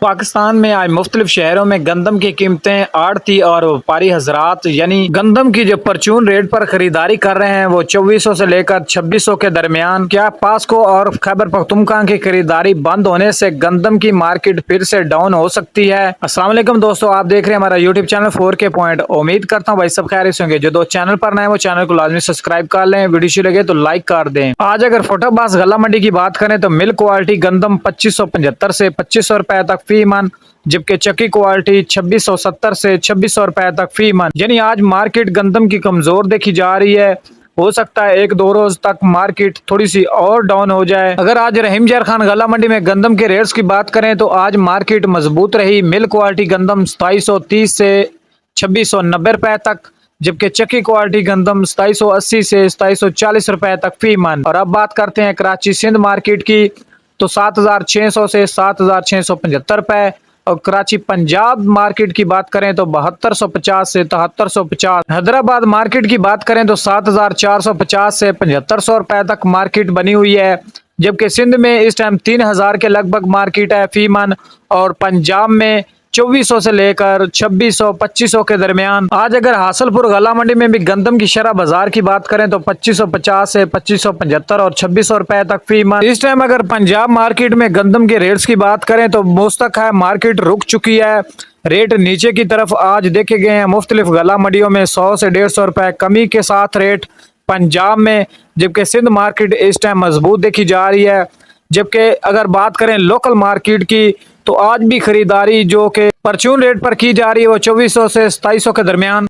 पाकिस्तान में आज मुख्तलिफ शहरों में गंदम की कीमतें आड़ती और व्यापारी हजरात यानी गंदम की जो परचून रेट पर खरीदारी कर रहे हैं वो 2400 से लेकर 2600 के दरमियान। क्या पास्को और खैबर पख्तूनख्वा की खरीदारी बंद होने से गंदम की मार्केट फिर से डाउन हो सकती है? अस्सलाम वालेकुम दोस्तों, आप देख रहे हैं हमारा यूट्यूब चैनल 4K पॉइंट। उम्मीद करता हूँ भाई सब खैरियत से होंगे। जो दोस्त चैनल पर नए वो चैनल को लाजमी सब्सक्राइब कर लें, वीडियो अच्छी लगे तो लाइक कर दें। आज अगर फोटोबास गला मंडी की बात करें तो मिल्क क्वालिटी गंदम 2575 से 2500 रुपए तक फी मन, जबकि चक्की क्वालिटी 2670 से 2600 रुपए तक फी मन। यानी आज मार्केट गंदम की कमजोर देखी जा रही है। हो सकता है एक दो रोज तक मार्केट थोड़ी सी और डाउन हो जाए। अगर आज रहीम जैर खान गला मंडी में गंदम के रेट्स की बात करें तो आज मार्केट मजबूत रही। मिल्क क्वालिटी गंदम 2730 से 2690 रुपए तक, जबकि चक्की क्वालिटी गंदम 2780 से 2740 रुपए तक फी मन। और अब बात करते हैं कराची सिंध मार्केट की, तो 7600 से 7675 रुपए। और कराची पंजाब मार्केट की बात करें तो 7250 से 7350। हैदराबाद मार्केट की बात करें तो 7450 से 7500 रुपए तक मार्केट बनी हुई है, जबकि सिंध में इस टाइम 3000 के लगभग मार्केट है फी मन। और पंजाब में 2400 से लेकर 2600 2500 के दरमियान। आज अगर हासलपुर गला मंडी में भी गंदम की शरह बाजार की बात करें तो 2550 से 2575 और 2600 रुपए तक फी मन। इस टाइम अगर पंजाब मार्केट में गंदम के रेट्स की बात करें तो मुस्तक है, मार्केट रुक चुकी है। रेट नीचे की तरफ आज देखे गए हैं मुख्तलिफ गला मंडियों में 100 से 150 रुपए कमी के साथ रेट पंजाब में, जबकि सिंध मार्केट इस टाइम मजबूत देखी जा रही है। जबकि अगर बात करें लोकल मार्केट की तो आज भी खरीदारी जो कि परचून रेट पर की जा रही है वो 2400 से 2700 के दरमियान।